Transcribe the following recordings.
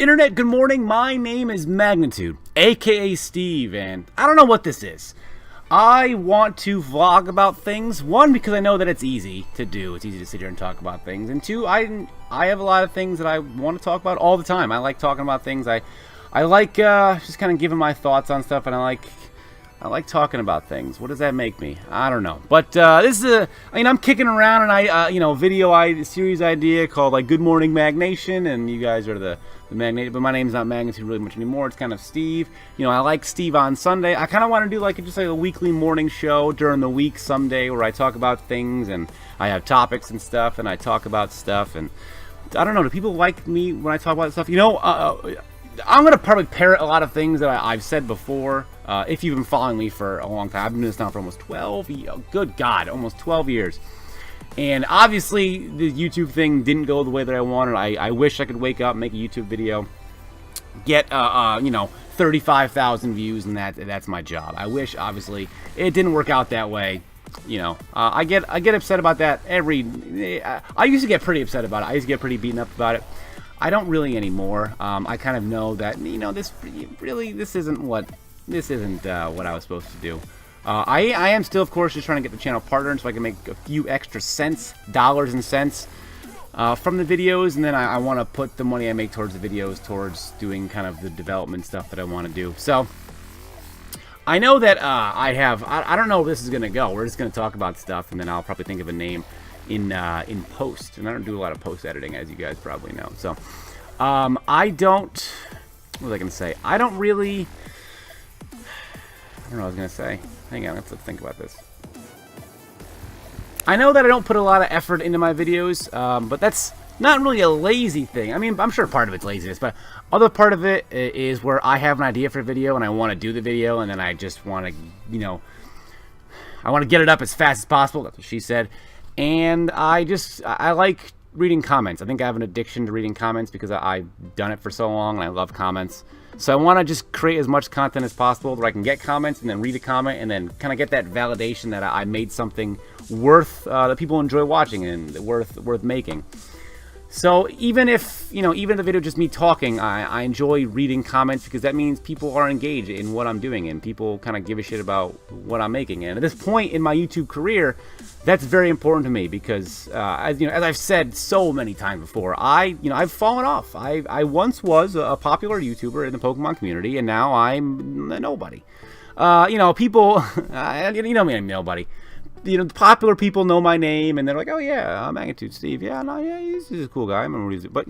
Internet, good morning. My name is Magnitude, aka Steve, and I don't know what this is. I want to vlog about things. One, because I know that it's easy to do. It's easy to sit here and talk about things. And two, I have a lot of things that I want to talk about all the time. I like talking about things. I like just kind of giving my thoughts on stuff, and I like talking about things. What does that make me? I don't know. But this is I'm kicking around and series idea called like Good Morning Magnation, and you guys are the Magnate, but my name's not Magnitude really much anymore. It's kind of Steve. I like Steve on Sunday. I kind of want to do just like a weekly morning show during the week someday where I talk about things and I have topics and stuff and I talk about stuff, and I don't know, do people like me when I talk about stuff? I'm going to probably parrot a lot of things that I've said before. If you've been following me for a long time, I've been doing this now for almost 12 years. Good God, almost 12 years. And obviously, the YouTube thing didn't go the way that I wanted. I wish I could wake up, make a YouTube video, get 35,000 views, and that's my job. I wish, obviously, it didn't work out that way. I get upset about that I used to get pretty upset about it. I used to get pretty beaten up about it. I don't really anymore. I kind of know that this isn't what I was supposed to do. I am still, of course, just trying to get the channel partnered so I can make a few extra dollars and cents from the videos, and then I want to put the money I make towards the videos towards doing kind of the development stuff that I want to do. So I know that I don't know where this is gonna go. We're just gonna talk about stuff, and then I'll probably think of a name in post. And I don't do a lot of post editing, as you guys probably know. So what was I gonna say? I don't know what I was gonna say. Hang on, let's think about this. I know that I don't put a lot of effort into my videos, but that's not really a lazy thing. I mean, I'm sure part of it's laziness, but other part of it is where I have an idea for a video and I want to do the video, and then I just want to, I want to get it up as fast as possible. That's what she said. And I like reading comments. I think I have an addiction to reading comments because I've done it for so long and I love comments. So I want to just create as much content as possible where I can get comments and then read a comment and then kind of get that validation that I made something worth that people enjoy watching and worth making. So even if the video is just me talking, I enjoy reading comments because that means people are engaged in what I'm doing and people kind of give a shit about what I'm making. And at this point in my YouTube career, that's very important to me because as I've said so many times before, I've fallen off. I once was a popular YouTuber in the Pokemon community, and now I'm a nobody. People, I'm nobody. Popular people know my name, and they're like, "Oh yeah, Magnitude Steve. Yeah, no, yeah, he's a cool guy." I remember he's, but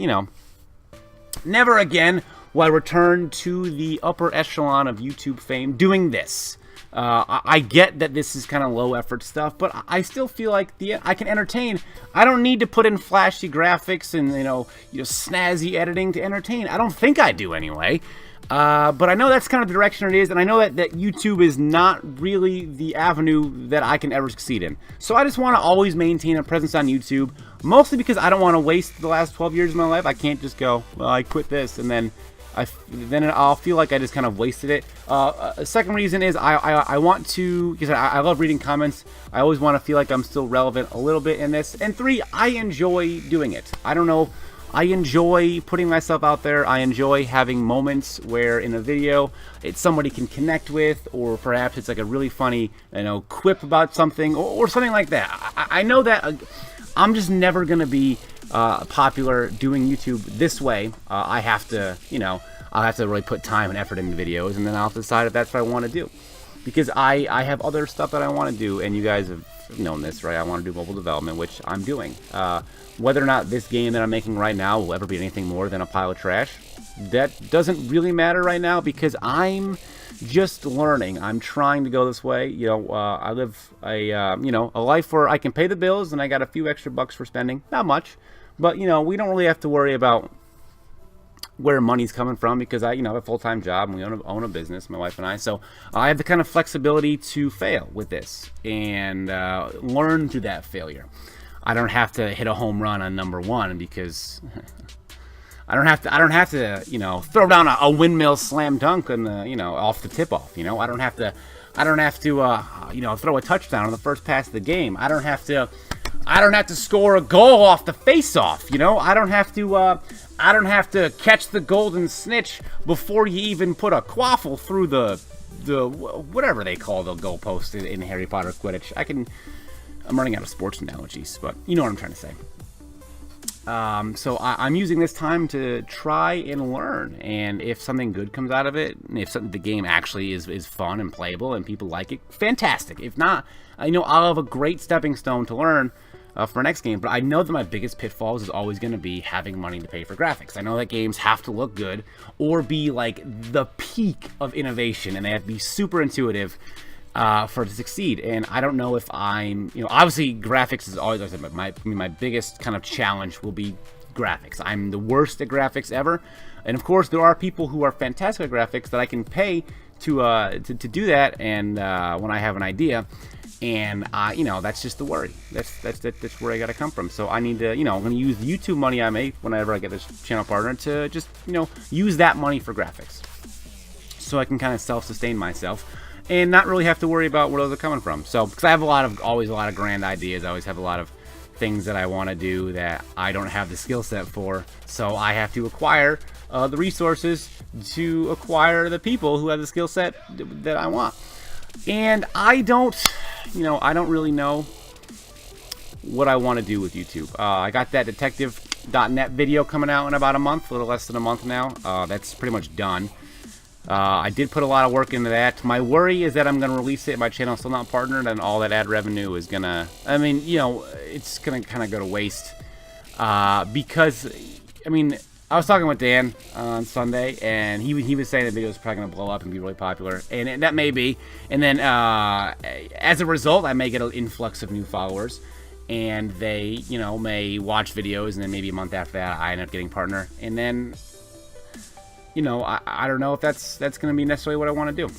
never again will I return to the upper echelon of YouTube fame doing this. I get that this is kind of low effort stuff, but I still feel like I can entertain. I don't need to put in flashy graphics and snazzy editing to entertain. I don't think I do anyway. But I know that's kind of the direction it is, and I know that YouTube is not really the avenue that I can ever succeed in. So I just want to always maintain a presence on YouTube, mostly because I don't want to waste the last 12 years of my life. I can't just go, well, I quit this, and then I'll feel like I just kind of wasted it. A second reason is I want to, because I love reading comments. I always want to feel like I'm still relevant a little bit in this. And three, I enjoy doing it. I don't know. I enjoy putting myself out there. I enjoy having moments where in a video somebody can connect with, or perhaps it's like a really funny quip about something or something like that. I know that I'm just never gonna be popular doing YouTube this way. I have to I'll have to really put time and effort into videos, and then I'll decide if that's what I want to do, because I have other stuff that I want to do, and you guys have known this, right? I want to do mobile development, which I'm doing. Whether or not this game that I'm making right now will ever be anything more than a pile of trash, that doesn't really matter right now, because I'm just learning. I'm trying to go this way. I live a life where I can pay the bills and I got a few extra bucks for spending. Not much, but we don't really have to worry about where money's coming from, because I have a full-time job and we own a business, my wife and I. So I have the kind of flexibility to fail with this and learn through that failure. I don't have to hit a home run on number one, because I don't have to throw down a windmill slam dunk on the off the tip off. I don't have to throw a touchdown on the first pass of the game. I don't have to I don't have to score a goal off the face-off, you know? I don't have to catch the golden snitch before you even put a quaffle through the whatever they call the goalpost in Harry Potter Quidditch. I'm running out of sports analogies, but you know what I'm trying to say. So I'm using this time to try and learn, and if something good comes out of it, and if the game actually is fun and playable and people like it, fantastic. If not, I know I'll have a great stepping stone to learn for next game, but I know that my biggest pitfalls is always going to be having money to pay for graphics. I know that games have to look good or be like the peak of innovation, and they have to be super intuitive for it to succeed. And I don't know if I'm, obviously graphics is always, my biggest kind of challenge will be graphics. I'm the worst at graphics ever, and of course there are people who are fantastic at graphics that I can pay to do that, and when I have an idea. And that's just the worry. That's where I got to come from. So I need to, I'm going to use the YouTube money I make whenever I get this channel partner to just, use that money for graphics, so I can kind of self-sustain myself and not really have to worry about where those are coming from. So because I have always a lot of grand ideas, I always have a lot of things that I want to do that I don't have the skill set for. So I have to acquire the resources to acquire the people who have the skill set that I want. And I don't really know what I want to do with YouTube. I got that detective.net video coming out in about a month, a little less than a month now. That's pretty much done. I did put a lot of work into that. My worry is that I'm going to release it, my channel's still not partnered, and all that ad revenue is going to, it's going to kind of go to waste. Because, I was talking with Dan on Sunday, and he was saying the video is probably going to blow up and be really popular, and that may be. And then, as a result, I may get an influx of new followers, and they, may watch videos, and then maybe a month after that, I end up getting partner, and then, I don't know if that's going to be necessarily what I want to do.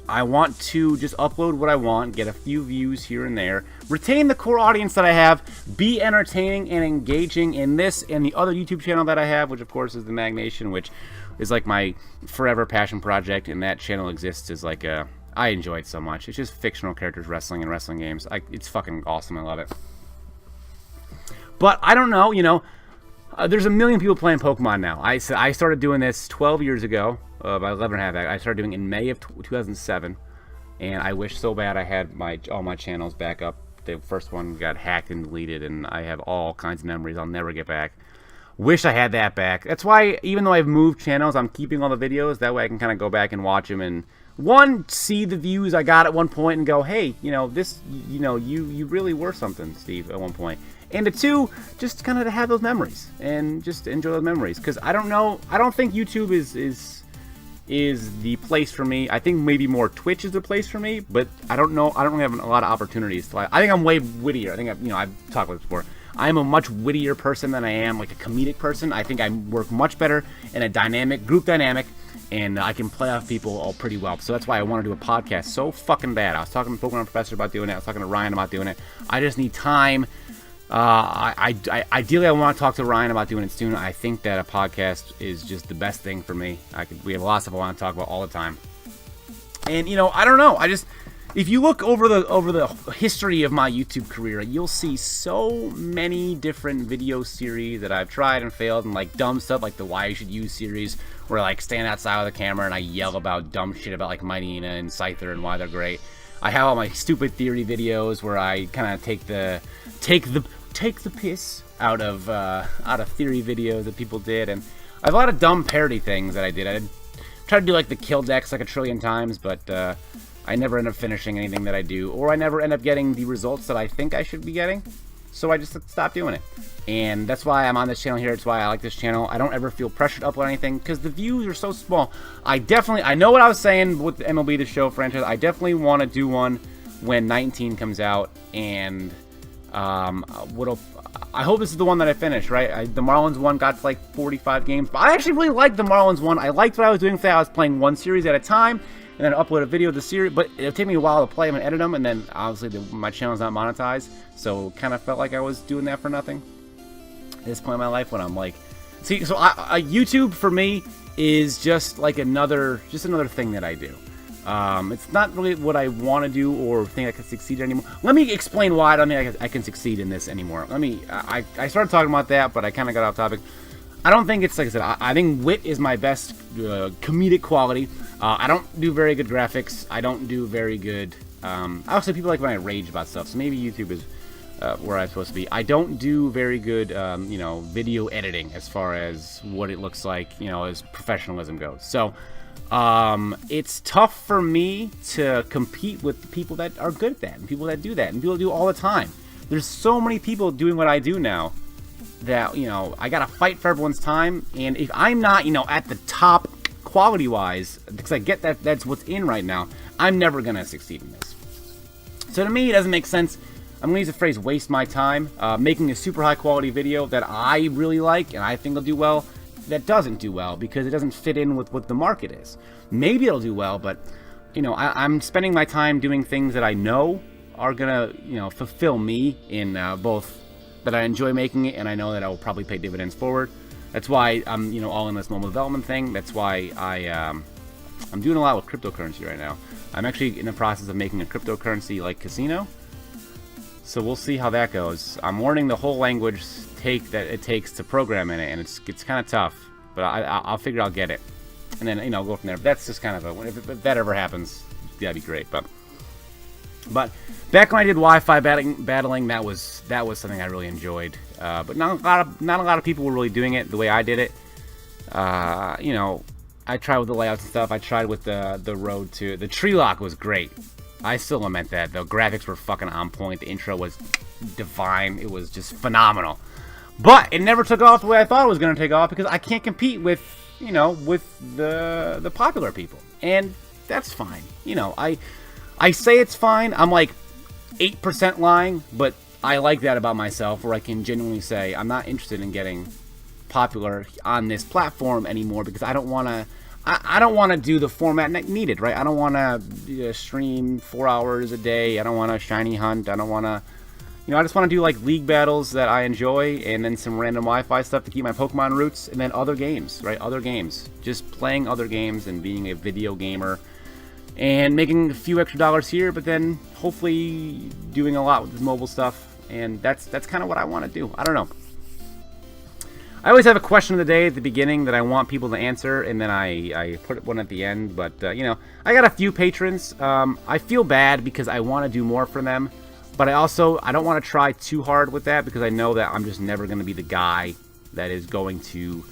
I want to just upload what I want, get a few views here and there, retain the core audience that I have, be entertaining and engaging in this and the other YouTube channel that I have, which of course is the Magnation, which is like my forever passion project, and that channel exists as like I enjoy it so much. It's just fictional characters wrestling and wrestling games. It's fucking awesome. I love it. But I don't know, there's a million people playing Pokemon now. I started doing this 12 years ago. About 11 and a half. I started doing it in May of 2007, and I wish so bad I had all my channels back up. The first one got hacked and deleted, and I have all kinds of memories I'll never get back. Wish I had that back. That's why, even though I've moved channels, I'm keeping all the videos. That way I can kind of go back and watch them and, one, see the views I got at one point and go, hey, this, you really were something, Steve, at one point. And to two, just kind of to have those memories and just enjoy those memories. Because I don't think YouTube is the place for me. I think maybe more Twitch is the place for me, but I don't know. I don't really have a lot of opportunities. I think I'm way wittier. I think I've talked about this before. I'm a much wittier person than I am like a comedic person. I think I work much better in a group dynamic, and I can play off people all pretty well. So that's why I want to do a podcast so fucking bad. I was talking to Pokemon Professor about doing it. I was talking to Ryan about doing it. I just need time. Ideally, I want to talk to Ryan about doing it soon. I think that a podcast is just the best thing for me. We have a lot of stuff I want to talk about all the time. And I don't know. If you look over the history of my YouTube career, you'll see so many different video series that I've tried and failed, and like dumb stuff like the Why You Should Use series, where I like stand outside with the camera and I yell about dumb shit about like Mightyena and Scyther and why they're great. I have all my stupid theory videos where I kind of take the piss out of theory videos that people did, and I have a lot of dumb parody things that I did. I tried to do like the kill decks like a trillion times, but I never end up finishing anything that I do, or I never end up getting the results that I think I should be getting. So I just stopped doing it, and that's why I'm on this channel here. It's why I like this channel. I don't ever feel pressured to upload anything because the views are so small. I know what I was saying with the MLB The Show franchise. I definitely want to do one when 19 comes out, and I hope this is the one that I finish, right? The Marlins one got to like 45 games, but I actually really liked the Marlins one. I liked what I was doing for that. I was playing one series at a time, and then upload a video of the series, but it'll take me a while to play them and edit them, and then obviously my channel's not monetized, so it kind of felt like I was doing that for nothing at this point in my life. When I'm like, see, so YouTube for me is just like another thing that I do. It's not really what I want to do or think I can succeed anymore. Let me explain why I don't think I can succeed in this anymore. I started talking about that, but I kind of got off topic. I don't think it's, like I said, I think wit is my best comedic quality. I don't do very good graphics. I don't do very good... also, people like when I rage about stuff, so maybe YouTube is where I'm supposed to be. I don't do very good, video editing as far as what it looks like, as professionalism goes. So, it's tough for me to compete with the people that are good at that, and people that do that, and people do all the time. There's so many people doing what I do now that, I gotta fight for everyone's time, and if I'm not, at the top quality-wise, because I get that that's what's in right now, I'm never gonna succeed in this. So to me, it doesn't make sense. I'm gonna use the phrase waste my time, making a super high-quality video that I really like and I think will do well, that doesn't do well because it doesn't fit in with what the market is. Maybe it'll do well, but, I'm spending my time doing things that I know are gonna, fulfill me in both that I enjoy making it, and I know that I will probably pay dividends forward. That's why I'm, all in this mobile development thing. That's why I'm doing a lot with cryptocurrency right now. I'm actually in the process of making a cryptocurrency like casino. So we'll see how that goes. I'm learning the whole language that it takes to program in it, and it's kind of tough. But I'll figure I'll get it, and then I'll go from there. But that's just kind of if that ever happens, that'd be great. But back when I did Wi-Fi battling, that was something I really enjoyed. But not a lot of people were really doing it the way I did it. I tried with the layouts and stuff. I tried with the road to the tree lock was great. I still lament that. The graphics were fucking on point. The intro was divine. It was just phenomenal. But it never took off the way I thought it was going to take off because I can't compete with the popular people, and that's fine. I say it's fine. I'm like 8% lying, but I like that about myself, where I can genuinely say I'm not interested in getting popular on this platform anymore because I don't want to. I don't want to do the format needed, right? I don't want to stream 4 hours a day. I don't want to shiny hunt. I don't want to, I just want to do like league battles that I enjoy, and then some random Wi-Fi stuff to keep my Pokemon roots, and then other games, right? Other games, just playing other games and being a video gamer, and making a few extra dollars here, but then hopefully doing a lot with this mobile stuff, and that's kind of what I want to do. I don't know. I always have a question of the day at the beginning that I want people to answer, and then I put one at the end. But, I got a few patrons. I feel bad because I want to do more for them, but I don't want to try too hard with that because I know that I'm just never going to be the guy that is going to,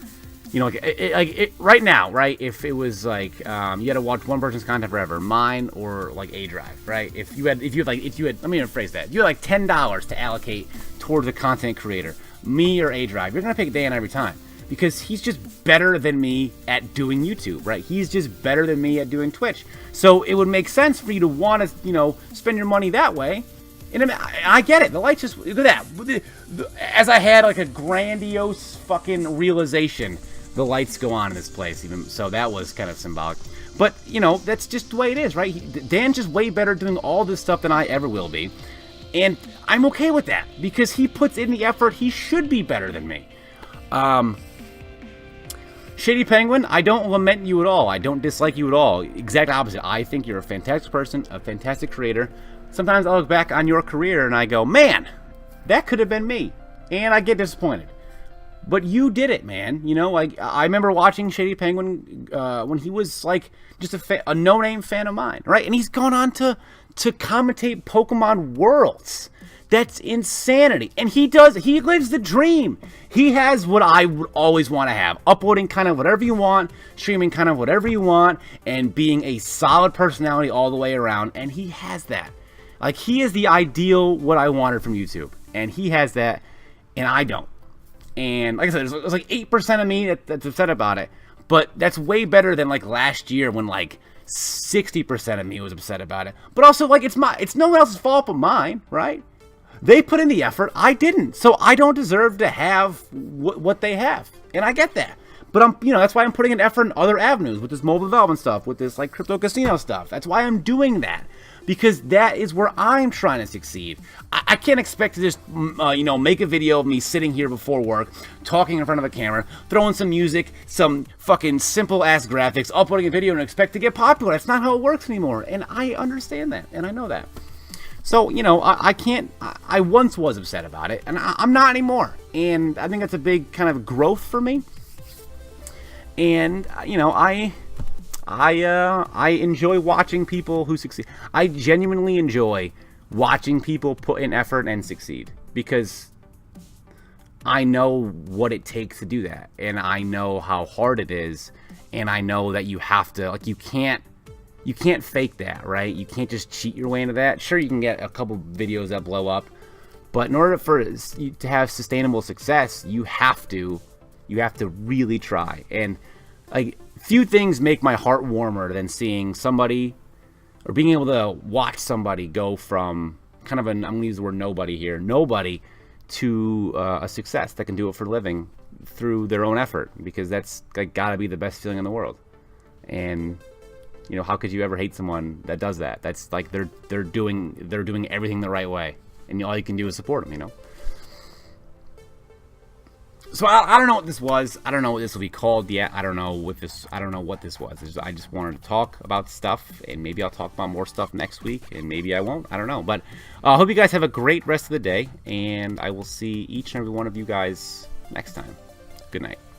right now, right? If it was like you had to watch one person's content forever, mine or like A Drive, right? If you had, let me rephrase that. If you had like $10 to allocate towards a content creator, me or A Drive, you're gonna pick Dan every time because he's just better than me at doing YouTube, right? He's just better than me at doing Twitch. So it would make sense for you to want to, spend your money that way. And I get it. The lights just look at that. As I had like a grandiose fucking realization, the lights go on in this place. Even so, that was kind of symbolic. But that's just the way it is, right? Dan's just way better doing all this stuff than I ever will be. And I'm okay with that because he puts in the effort. He should be better than me. Shady Penguin, I don't lament you at all. I don't dislike you at all. Exact opposite. I think you're a fantastic person, a fantastic creator. Sometimes I look back on your career and I go, man, that could have been me. And I get disappointed. But you did it, man. I remember watching Shady Penguin when he was like just a no-name fan of mine, right? And he's gone on to commentate Pokemon Worlds. That's insanity. And he lives the dream. He has what I would always want to have. Uploading kind of whatever you want, streaming kind of whatever you want, and being a solid personality all the way around. And he has that. Like, he is the ideal what I wanted from YouTube. And he has that, and I don't. And like I said, there's like 8% of me that's upset about it. But that's way better than like last year when like 60% of me was upset about it. But also, like, it's no one else's fault but mine, right? They put in the effort. I didn't. So I don't deserve to have what they have. And I get that. But that's why I'm putting an effort in other avenues with this mobile development stuff, with this like crypto casino stuff. That's why I'm doing that, because that is where I'm trying to succeed. I can't expect to just make a video of me sitting here before work, talking in front of a camera, throwing some music, some fucking simple ass graphics, uploading a video, and expect to get popular. That's not how it works anymore, and I understand that, and I know that. So, I can't. I once was upset about it, and I'm not anymore. And I think that's a big kind of growth for me. And I enjoy watching people who succeed. I genuinely enjoy watching people put in effort and succeed, because I know what it takes to do that, and I know how hard it is, and I know that you have to, you can't fake that, right? You can't just cheat your way into that. Sure, you can get a couple videos that blow up, but in order for you to have sustainable success, you have to really try. And few things make my heart warmer than seeing somebody, or being able to watch somebody go from kind of I'm going to use the word nobody here, nobody, to a success that can do it for a living through their own effort, because that's gotta be the best feeling in the world. And how could you ever hate someone that does that? That's like they're doing everything the right way, and all you can do is support them. So I don't know what this was. I don't know what this will be called yet. I don't know what this was. I just wanted to talk about stuff, and maybe I'll talk about more stuff next week, and maybe I won't. I don't know. But I hope you guys have a great rest of the day, and I will see each and every one of you guys next time. Good night.